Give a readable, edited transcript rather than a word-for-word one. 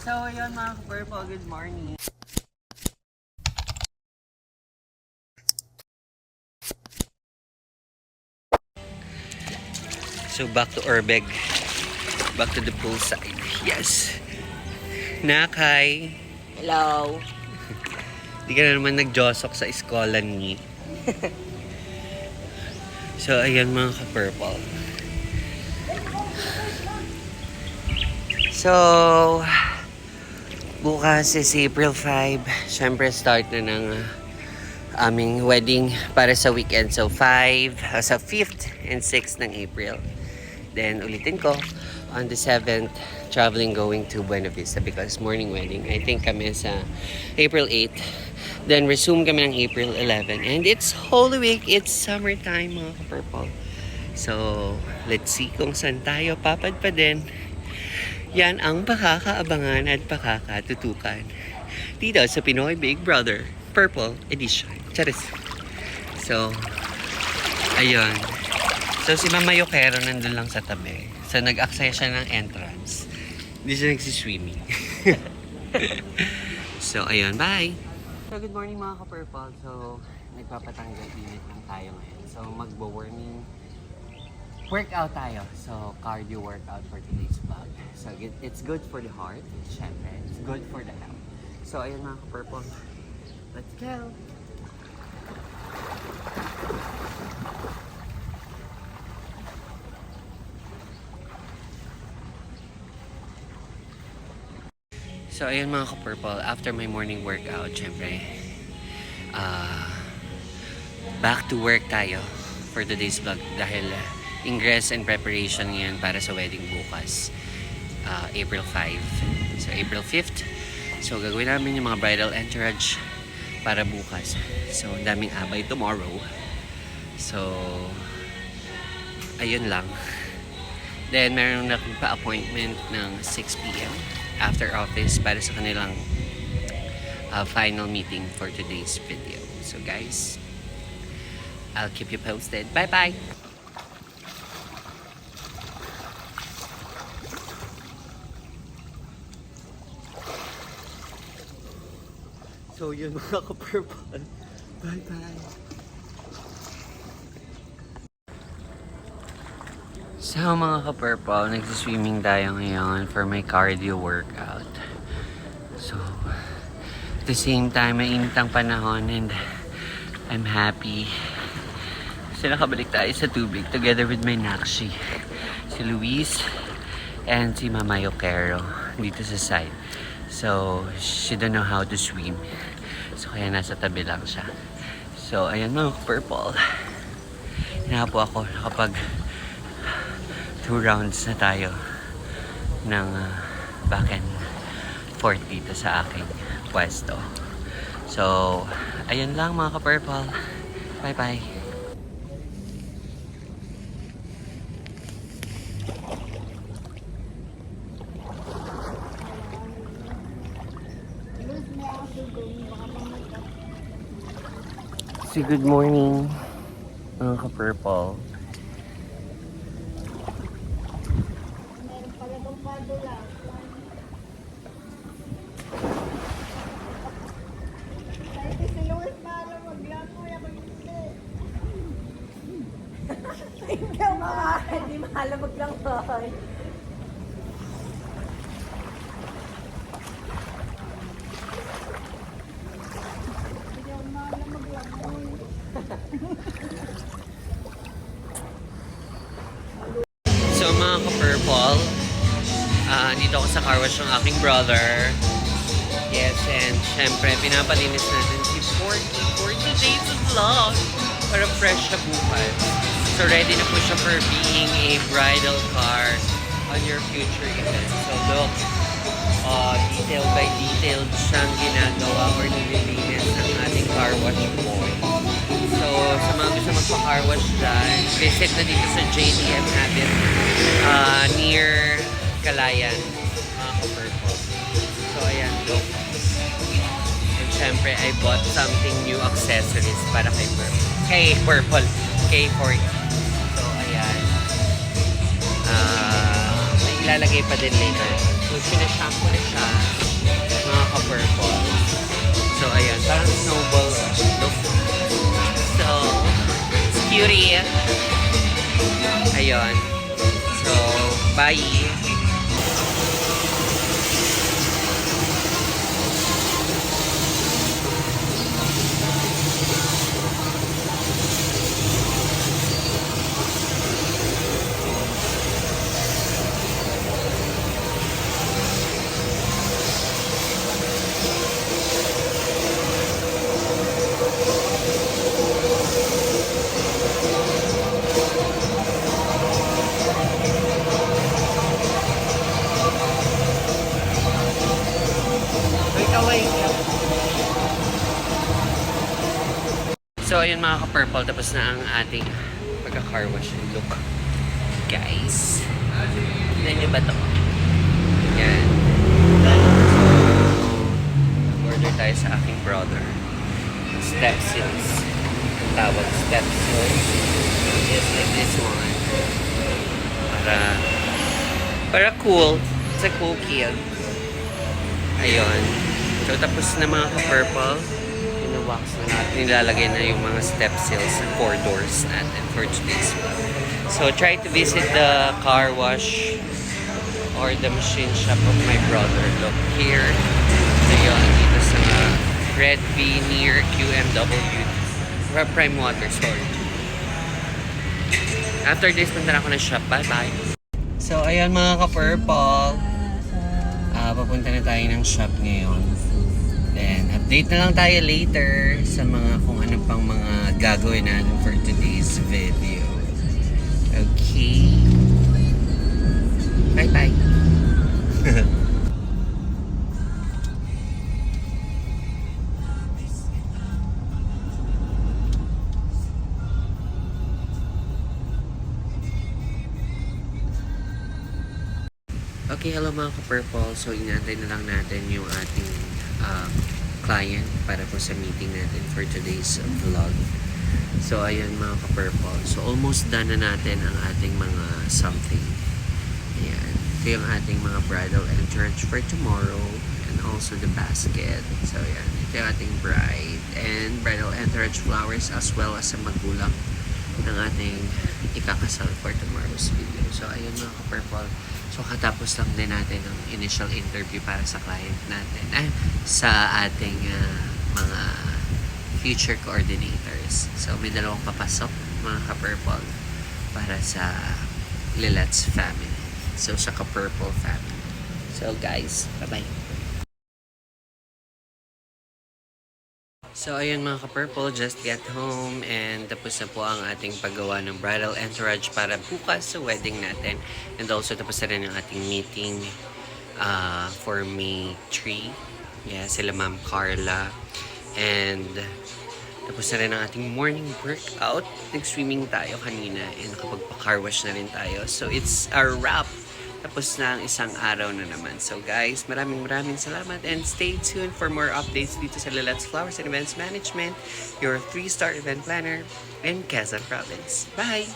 So, ayun mga ka-purple, good morning. So, back to Urbeg. Back to the poolside. Yes. Nakay. Hello. Di ka na naman nag-josok sa iskolan ni. So, ayan mga ka-purple. So, bukas is April 5. Siyempre, start na ng aming wedding para sa weekend. So, sa 5th and 6th ng April. Then, ulitin ko, on the 7th, traveling going to Buena Vista because morning wedding. I think kami sa April 8. Then, resume kami ng April 11. And it's Holy Week. It's summertime, mga ka-purple. So, let's see kung saan tayo papadpadin. Yan ang pakakaabangan at pakakatutukan dito sa Pinoy Big Brother Purple Edition. Charis. So, ayun. So, si Mama Yokero nandun lang sa tabi. So, nag-aksaya siya ng entrance. Hindi siya nagsiswimming. So, ayun. Bye! So, good morning mga ka-purple. So, nagpapatanggal init lang tayo ngayon. So, magbo-warming workout tayo. So, cardio workout for today's vlog. So, it's good for the heart. Syempre, it's good for the health. So, ayun mga ka-purple. Let's go! So, ayun mga ka-purple, after my morning workout, syempre, back to work tayo for today's vlog dahil ingress and preparation ngayon para sa wedding bukas, April 5. So, April 5th. So, gagawin namin yung mga bridal entourage para bukas. So, ang daming abay tomorrow. So, ayun lang. Then, meron na pa-appointment ng 6 p.m. after office para sa kanilang final meeting for today's video. So guys, I'll keep you posted. Bye-bye! So yun mga ka-purple. Bye-bye! So mga ka-purple, nagsiswimming tayo ngayon for my cardio workout. So, at the same time, mainit ang panahon and I'm happy. Kasi nakabalik tayo sa tubig together with my Nakshi. Si Luis and si Mama Yokero dito sa side. So, she don't know how to swim. So, kaya nasa tabi lang siya. So, ayan mga ka-purple. Hinapo ako kapag 2 rounds na tayo ng back and forth dito sa aking pwesto. So, ayun lang mga ka-purple. Bye-bye! Say good morning mga ka-purple. Ikaw nga, hindi mahalabag lang tayo. So mga ka-purple, dito ako sa car wash ng aking brother. Yes, and syempre pinapalinis natin si Forky for today's vlog para fresh na bukas. So ready na po siya for being a bridal car on your future event. So look, detail by detail siyang ginagawa or nililinis ng ating car wash boy. So sa mga gusto magpa-car wash dyan, visit na dito sa JDM natin near Kalayan, mga ka-purple. So ayan, look. And syempre, I bought something new accessories para kay Purple. Kay Forky. So ayan. May ilalagay pa din later. So sinashampoo na siya. beauty. Ayun. So, bye. So, ayun mga ka-purple, tapos na ang ating pagka-car wash and look. Guys. Tignan nyo ba ito? Yan. So, order tayo sa aking brother. Step seals. Ang tawag, step seals. Just like this one. Para cool. It's a cool kid. Ayun. So, tapos na mga ka-purple. Wax na natin. Nilalagay na yung mga step seals sa 4 doors natin for today's vlog. So, try to visit the car wash or the machine shop of my brother. Look here. Ayun, dito sa Red V near QMW. Prime Water, sorry. After this, punta na ako ng shop. Bye-bye. So, ayun mga ka-purple. Papunta na tayo ng shop ngayon. Then, update na lang tayo later sa mga kung ano pang mga gagawin natin for today's video. Okay. Bye-bye. Okay, hello mga ka-purple. So, inantay na lang natin yung ating client para po sa meeting natin for today's vlog. So, ayan mga ka-purple. So, almost done na natin ang ating mga something. Ayan. Ito yung ating mga bridal entourage for tomorrow and also the basket. So, ayan. Ito yung ating bride and bridal entourage flowers as well as sa magulang ng ating ikakasal for tomorrow's video. So, ayun mga ka-purple. So, katapos lang din natin ang initial interview para sa client natin. Sa ating mga future coordinators. So, may dalawang papasok, mga ka-purple, para sa Lilet's family. So, sa ka-purple family. So, guys, bye-bye. So, ayun mga ka-purple, just get home and tapos na po ang ating paggawa ng bridal entourage para bukas sa wedding natin. And also, tapos na rin ang ating meeting for May 3. Yeah, sila Ma'am Carla. And tapos na rin ang ating morning workout. Nag-swimming tayo kanina and nakapagpa-car wash na rin tayo. So, it's a wrap. Tapos na ang isang araw na naman. So guys, maraming salamat and stay tuned for more updates dito sa Lilet's Flowers and Events Management, your 3-star event planner in Quezon Province. Bye!